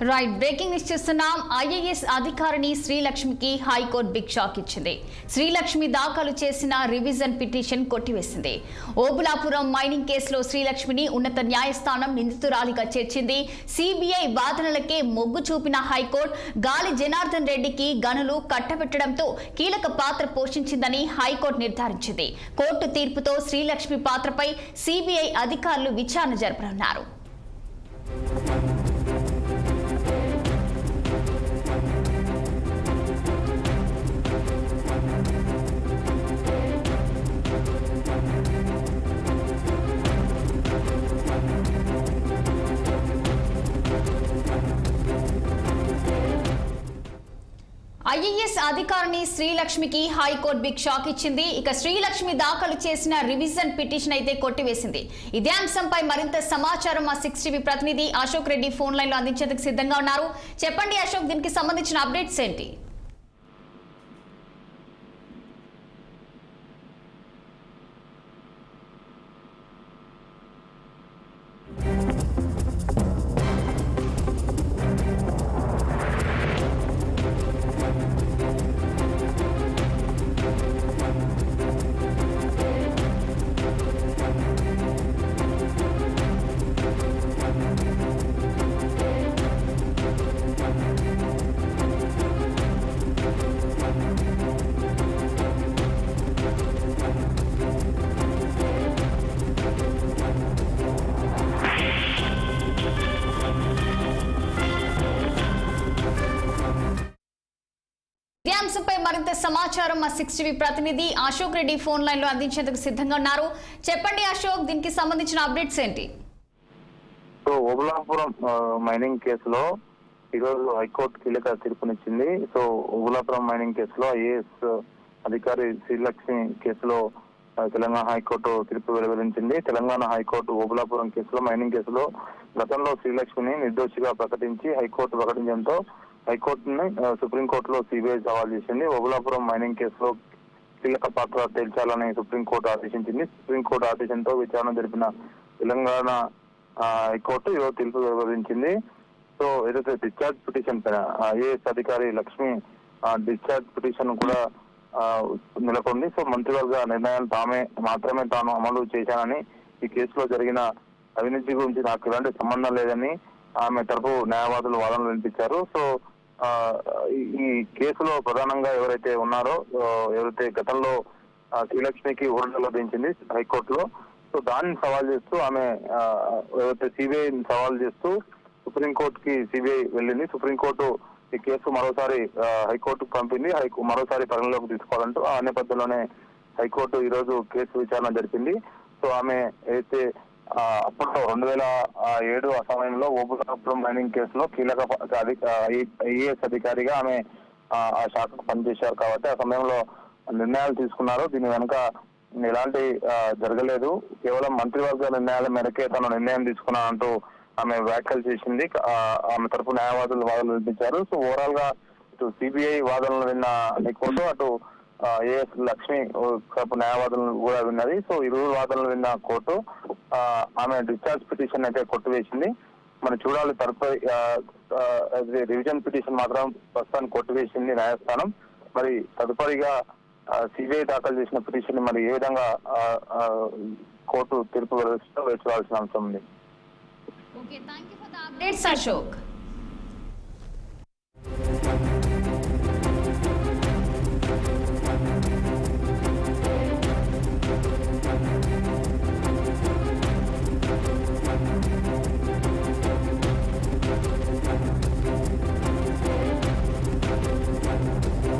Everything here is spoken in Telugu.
రైట్ బ్రేకింగ్ న్యూస్ చూస్తున్నాం. ఐఏఎస్ అధికారిని శ్రీలక్ష్మికి హైకోర్టు బిగ్ షాక్ ఇచ్చింది. శ్రీలక్ష్మి దాఖలు చేసిన రివిజన్ పిటిషన్ కొట్టివేసింది. ఓబులాపురం మైనింగ్ కేసులో శ్రీలక్ష్మిని ఉన్నత న్యాయస్థానం నిందితురాలిగా చేర్చింది. సిబిఐ వాదనలకే మొగ్గు చూపిన హైకోర్టు గాలి జనార్దన్ రెడ్డికి గనులు కట్టబెట్టడంతో కీలక పాత్ర పోషించిందని హైకోర్టు నిర్ధారించింది. కోర్టు తీర్పుతో శ్రీలక్ష్మి పాత్రపై సిబిఐ అధికారులు విచారణ జరపనున్నారు. ఐఏఎస్ అధికారిని శ్రీలక్ష్మికి హైకోర్టు బిగ్ షాక్ ఇచ్చింది. ఇక శ్రీలక్ష్మి దాఖలు చేసిన రివిజన్ పిటిషన్ అయితే కొట్టివేసింది. ఇదే అంశంపై మరింత సమాచారం మా 6 టీవీ ప్రతినిధి అశోక్ రెడ్డి ఫోన్ లైన్ లో అందించేందుకు సిద్ధంగా ఉన్నారు. చెప్పండి అశోక్, దీనికి సంబంధించిన అప్డేట్స్ ఏంటి? ఇదే అంశంపై మరింత సమాచారం మా 6 టీవీ ప్రతినిధి అశోక్ రెడ్డి ఫోన్ లైన్ లో అందించేందుకు సిద్ధంగా ఉన్నారు. చెప్పండి అశోక్, దీనికి సంబంధించిన అప్డేట్స్ ఏంటి? సో ఓబులాపురం మైనింగ్ కేసులో ఈరోజు హైకోర్టు కీలక తీర్పునిచ్చింది. సో ఓబులాపురం మైనింగ్ కేసులో ఐఏఎస్ అధికారి శ్రీలక్ష్మి కేసులో తెలంగాణ హైకోర్టు తీర్పు వెలువరించింది. తెలంగాణ హైకోర్టు ఓబులాపురం కేసులో మైనింగ్ కేసులో గతంలో శ్రీలక్ష్మిని నిర్దోషిగా ప్రకటించి హైకోర్టు ప్రకటించడంతో హైకోర్టుని సుప్రీంకోర్టులో సిబిఐ సవాల్ చేసింది. ఓబులాపురం మైనింగ్ కేసులో కీలక పాత్ర తేల్చాలని సుప్రీంకోర్టు ఆదేశించింది. సుప్రీంకోర్టు ఆదేశంతో విచారణ జరిపిన తెలంగాణ హైకోర్టు ఈరోజు తీర్పు వెలువరించింది. సో ఏదైతే డిశ్చార్జ్ పిటిషన్ పైన ఐఏఎస్ అధికారి లక్ష్మి డిశ్చార్జ్ పిటిషన్ కూడా నెలకొంది. సో మంత్రివర్గ నిర్ణయాలు మాత్రమే తాను అమలు చేశానని, ఈ కేసులో జరిగిన అవినీతి గురించి నాకు ఎలాంటి సంబంధం లేదని ఆమె తరపు న్యాయవాదులు వాదనలు వినిపించారు. సో ఈ కేసులో ప్రధానంగా ఎవరైతే ఉన్నారో, ఎవరైతే గతంలో శ్రీలక్ష్మికి ఊరట లభించింది హైకోర్టులో, సో దాన్ని సవాల్ చేస్తూ ఆమె ఎవరైతే సిబిఐని సవాల్ చేస్తూ సుప్రీంకోర్టుకి సిబిఐ వెళ్ళింది. సుప్రీంకోర్టు ఈ కేసు మరోసారి హైకోర్టుకు పంపింది. మరోసారి పరిగణలోకి తీసుకోవాలంటూ ఆ నేపథ్యంలోనే హైకోర్టు ఈ రోజు కేసు విచారణ జరిపింది. సో ఆమె అయితే అప్పట్లో 2007 ఆ సమయంలో ఓబులాపురం మైనింగ్ కేసులో కీలక ఐఏఎస్ అధికారిగా ఆమె ఆ శాఖకు పనిచేశారు కాబట్టి ఆ సమయంలో నిర్ణయాలు తీసుకున్నారు. దీని వెనుక ఎలాంటి జరగలేదు, కేవలం మంత్రివర్గ నిర్ణయాల మేరకే తను నిర్ణయం తీసుకున్నా అంటూ ఆమె వ్యాఖ్యలు చేసింది. ఆమె తరపు న్యాయవాదులు వాదనలు వినిపించారు. సో ఓవరాల్ గా ఇటు సిబిఐ వాదనలు విన్న హైకోర్టు, అటు ఐఏఎస్ లక్ష్మి తరపు న్యాయవాదులను కూడా విన్నది. సో ఇరు వాదనలు విన్న కోర్టు ఆమె డిశ్చార్జ్ పిటిషన్ అయితే కొట్టివేసింది. మనం చూడాలి తరపు రివిజన్ పిటిషన్ మాత్రం ప్రస్తుతానికి కొట్టివేసింది న్యాయస్థానం. మరి తదుపరిగా సిబిఐ దాఖలు చేసిన పిటిషన్ మరి ఏ విధంగా కోర్టు తీర్పు వెలువరిస్తుందో వేచి చూడాల్సిన అంశం ఉంది. Okay, thank you for the updates Ashok.